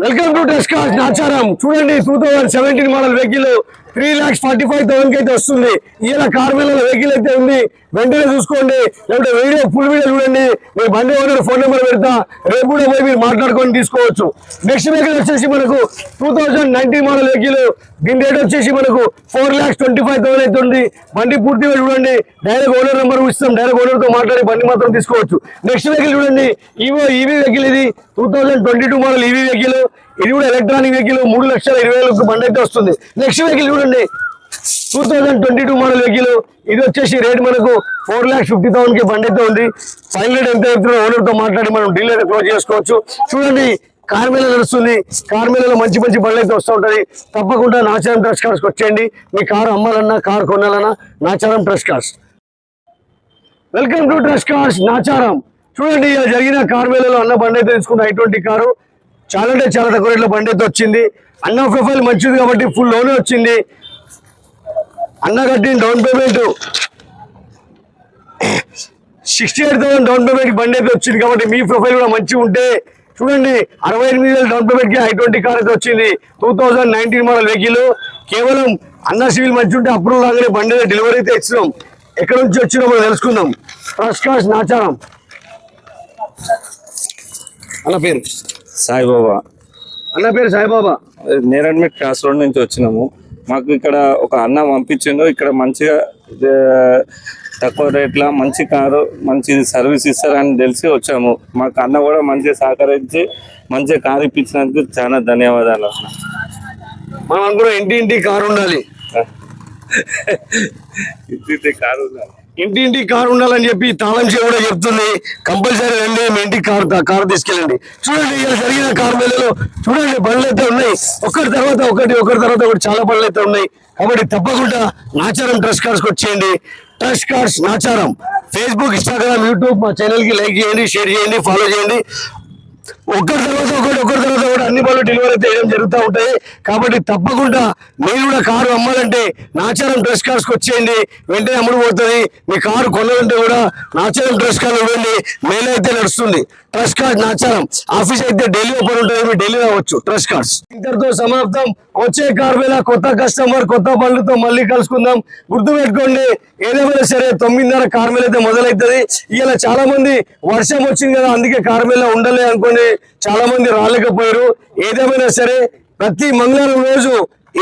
Welcome to టెస్కాస్ Nacharam. చూడండి 2017 model vehicle 3,45,000 కి అయితే వస్తుంది. ఇలా కార్మెల వెహికల్ అయితే ఉంది. వెంటనే చూసుకోండి, లేకపోతే ఫుల్ వీడియో చూడండి. మీరు బండి ఓనర్ ఫోన్ నెంబర్ పెడతా, రేపు కూడా పోయి మీరు మాట్లాడుకొని తీసుకోవచ్చు. నెక్స్ట్ వెహికల్ వచ్చేసి మనకు 2019 మోడల్ వెహికల్. దీని రేట్ వచ్చేసి మనకు 4,25,000 అయితే ఉంది. బండి పూర్తిగా చూడండి, డైరెక్ట్ ఓనర్ నెంబర్ ఇస్తాం, డైరెక్ట్ ఓనర్ తో మాట్లాడి బండి మాత్రం తీసుకోవచ్చు. నెక్స్ట్ వెహికల్ చూడండి, ఈవీ వెహికల్. ఇది 2022 మోడల్ ఈవీ వెహికల్. ఇది కూడా ఎలక్ట్రానిక్ వెహికల్. 3,20,000 బండి అయితే వస్తుంది. నెక్స్ట్ వెహికల్ చూడండి, 2022 మోడల్ వెహికల్. ఇది వచ్చేసి రేట్ మనకు 4,50,000 కి బండి అయితే ఉంది. ఫైనల్ రేట్ ఎంత చెప్తున్నా ఓనర్ తో మాట్లాడి మనం డీల్ అయితే క్లోజ్ చేసుకోవచ్చు. చూడండి, కార్మేళ నడుస్తుంది. కార్మేళలో మంచి మంచి బండ్లు అయితే వస్తూ ఉంటుంది. తప్పకుండా నాచారం ట్రస్ట్ కార్స్ వచ్చేయండి. మీ కారు అమ్మాలన్నా కారు కొనాలన్నా Nacharam trust cars. Welcome to trust cars Nacharam. చూడండి, ఇలా జరిగిన కార్మేళలో అన్న బండి అయితే తీసుకుంటే i20 కారు చాలా అంటే చాలా తక్కువ రేట్లో బండి అయితే వచ్చింది. అన్న ప్రొఫైల్ మంచిది కాబట్టి ఫుల్ లోనే వచ్చింది. అన్న కట్టిన డౌన్ పేమెంట్ 68,000 డౌన్ పేమెంట్ బండి అయితే వచ్చింది కాబట్టి మీ ప్రొఫైల్ కూడా మంచిగా ఉంటే చూడండి, 68,000 డౌన్ పేమెంట్ కి i20 కార్ అయితే వచ్చింది. 2019 మోడల్ వెహికల్. కేవలం అన్న సివిల్ మంచి ఉంటే అప్రూవల్ రాగానే బండి అయితే డెలివరీ అయితే ఇచ్చినాం. ఎక్కడి నుంచి వచ్చినా మనం తెలుసుకుందాం. Trust cars Nacharam. అన్న పేరు సాయిబాబా. అన్న పేరు సాయిబాబా. నేరడ్మిట్ క్రాస్ రోడ్ నుంచి వచ్చినాము. మాకు ఇక్కడ ఒక అన్న పంపించిండు. ఇక్కడ మంచిగా తక్కువ రేట్ల మంచి కారు మంచి సర్వీస్ ఇస్తారని తెలిసి వచ్చాము. మాకు అన్న కూడా మంచిగా సహకరించి మంచిగా కారు ఇప్పించినందుకు చాలా ధన్యవాదాలు. మనం అనుకున్న ఇంటి కారు ఉండాలి, కారు ఉండాలి, ఇంటి కారు ఉండాలని చెప్పి తాళం చేయ కూడా చెప్తుంది. కంపల్సరీ రండి, మీ ఇంటికి కారు తీసుకెళ్ళండి. చూడండి, ఇలా జరిగిన కారు మేళలో చూడండి బండ్లు అయితే ఉన్నాయి. ఒకటి తర్వాత ఒకటి చాలా బండ్లు అయితే ఉన్నాయి. కాబట్టి తప్పకుండా నాచారం ట్రస్ట్ కార్స్కి వచ్చేయండి. Trust cars Nacharam. Facebook, Instagram, YouTube మా ఛానల్ కి లైక్ చేయండి, షేర్ చేయండి, ఫాలో చేయండి. ఒకరి తర్వాత ఒకటి అన్ని పనులు డెలివరీ అయితే చేయడం జరుగుతూ ఉంటాయి. కాబట్టి తప్పకుండా మీరు కూడా కారు అమ్మాలంటే నాచారం ట్రస్ట్ కార్స్కి వచ్చేయండి. వెంటనే అమ్ముడు పోతుంది. మీ కారు కొనాలంటే కూడా నాచారం ట్రస్ట్ కార్లు ఇవ్వండి. మేలు అయితే నడుస్తుంది. ట్రస్ట్ కార్డ్ నాచారం ఆఫీస్ అయితే డైలీ ఓపెన్ ఉంటుంది. మీరు డైలీ రావచ్చు. ట్రస్ట్ కార్డ్స్ ఇంతటితో సమాప్తం. వచ్చే కారు మీద కొత్త కస్టమర్ కొత్త బండ్లతో మళ్ళీ కలుసుకుందాం. గుర్తుపెట్టుకోండి, ఏదేమైనా సరే 9:30 కారు మీద అయితే మొదలవుతుంది. ఇలా చాలా మంది వర్షం వచ్చింది కదా అందుకే కారు మీద ఉండలే అనుకోని చాలా మంది రాలేకపోయారు. ఏదేమైనా సరే ప్రతి మంగళవారం రోజు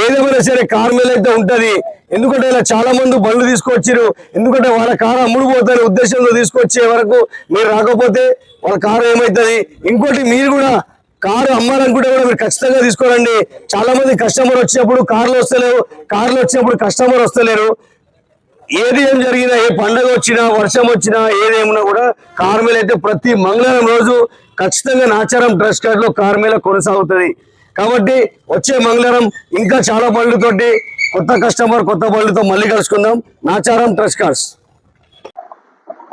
ఏదేమైనా సరే కారు మీద అయితే ఉంటది. ఎందుకంటే ఇలా చాలా మంది బండ్లు తీసుకొచ్చారు. ఎందుకంటే వాళ్ళ కారు అమ్ముడు పోతారు ఉద్దేశంలో తీసుకొచ్చే వరకు మీరు రాకపోతే వాళ్ళ కారు ఏమవుతుంది. ఇంకోటి, మీరు కూడా కారు అమ్మాలనుకుంటే కూడా మీరు ఖచ్చితంగా తీసుకోరండి. చాలా మంది కస్టమర్ వచ్చినప్పుడు కార్లు వస్తలేరు, కార్లు వచ్చినప్పుడు కస్టమర్ వస్తలేరు. ఏది ఏం జరిగినా, ఏ పండగ వచ్చినా, వర్షం వచ్చినా, ఏదేమన్నా కూడా కారు మేళ అయితే ప్రతి మంగళవారం రోజు ఖచ్చితంగా నాచారం ట్రస్ట్ కార్డ్ లో కారు మేళ కొనసాగుతుంది. కాబట్టి వచ్చే మంగళవారం ఇంకా చాలా బండ్లతోటి కొత్త కస్టమర్ కొత్త బండ్లతో మళ్ళీ కలుసుకుందాం. Nacharam trust cards.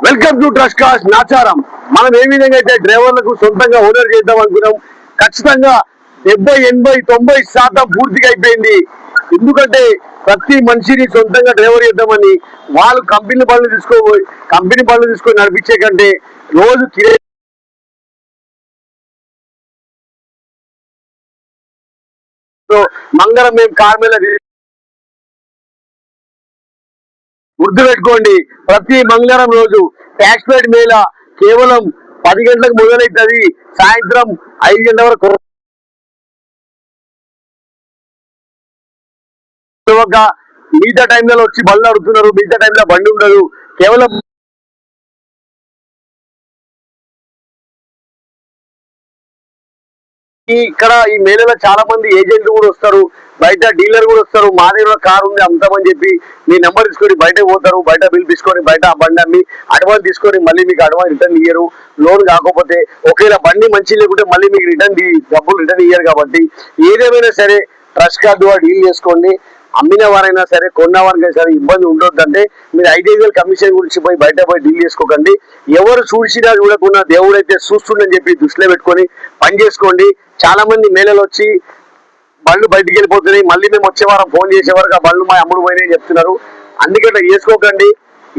Welcome to trust cards Nacharam. మనం ఏ విధంగా అయితే డ్రైవర్లకు సొంతంగా ఓనర్ చేద్దాం అనుకున్నాం, ఖచ్చితంగా 70, 80, 90% పూర్తిగా అయిపోయింది. ఎందుకంటే ప్రతి మనిషిని సొంతంగా డ్రైవర్ చేద్దామని వాళ్ళు కంపెనీ బండ్లు తీసుకొని నడిపించే కంటే రోజు కిరాయి మంగళం మేము కార్ మీద గుర్తుపెట్టుకోండి. ప్రతి మంగళవారం రోజు ట్యాక్స్ పేడ్ మేళ కేవలం 10 గంటలకు మొదలవుతుంది. సాయంత్రం 5 గంటల వరకు. మిగతా టైంలో వచ్చి బండ్లు అడుగుతున్నారు, మిగతా టైంలో బండి ఉండదు. కేవలం ఇక్కడ ఈ మేళలో చాలా మంది ఏజెంట్లు కూడా వస్తారు, బయట డీలర్ కూడా వస్తారు. మా దగ్గర కారు ఉంది అమ్ముతామని చెప్పి మీ నెంబర్ తీసుకొని బయటకు పోతారు. బయట బిల్ తీసుకొని బయట ఆ బండి అమ్మి అడ్వాన్స్ తీసుకొని మళ్ళీ మీకు అడ్వాన్స్ రిటర్న్ ఇయ్యరు. లోన్ కాకపోతే ఒకవేళ బండి మంచి లేకుంటే మళ్ళీ మీకు డబ్బులు రిటర్న్ ఇయ్యరు. కాబట్టి ఏదేమైనా సరే ట్రస్ట్ కార్డు ద్వారా డీల్ చేసుకోండి. అమ్మిన వారైనా సరే కొన్నవారికైనా సరే ఇబ్బంది ఉండొద్దంటే మీరు 5,000 కమిషన్ గురించి బయట పోయి డీల్ చేసుకోకండి. ఎవరు చూసినా చూడకుండా దేవుడైతే చూస్తుండని చెప్పి దృష్టిలో పెట్టుకొని పని చేసుకోండి. చాలా మంది మేళలు వచ్చి బండ్లు బయటికి వెళ్ళిపోతున్నాయి, మళ్ళీ మేము వచ్చే వారం ఫోన్ చేసే వరకు ఆ బండ్లు మా అమ్ముడు పోయినాయి చెప్తున్నారు. అందుకే అట్లా చేసుకోకండి.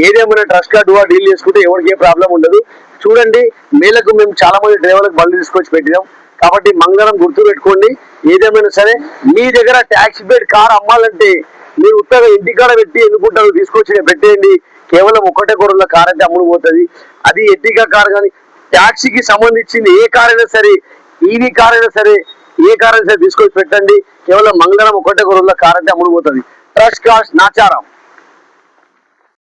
ఏదేమైనా ట్రస్ట్ కార్డు ద్వారా డీల్ చేసుకుంటే ఎవరికి ఏ ప్రాబ్లం ఉండదు. చూడండి, మేళకు మేము చాలా మంది డ్రైవర్లకు బండ్లు తీసుకొచ్చి పెట్టినాం. కాబట్టి మంగళం గుర్తు పెట్టుకోండి. ఏదేమైనా సరే మీ దగ్గర ట్యాక్స్ బేడ్ కార్ అమ్మాలంటే మీరు ఉత్తగా ఇంటికాడ పెట్టి ఎన్నుకుంటారు, తీసుకొచ్చి పెట్టేయండి. కేవలం 1 కోట్ల కార్ అయితే అమ్ముడు పోతుంది. అది ఎర్టిగా కార్ కానీ ట్యాక్సీకి సంబంధించింది ఏ కార్ అయినా సరే, ఈవీ కార్ అయినా సరే, ఏ కార్ అయినా సరే తీసుకొచ్చి పెట్టండి. కేవలం మంగళం 1 కోట్ల కార్ అయితే అమ్ముడు పోతుంది. Trust cars Nacharam.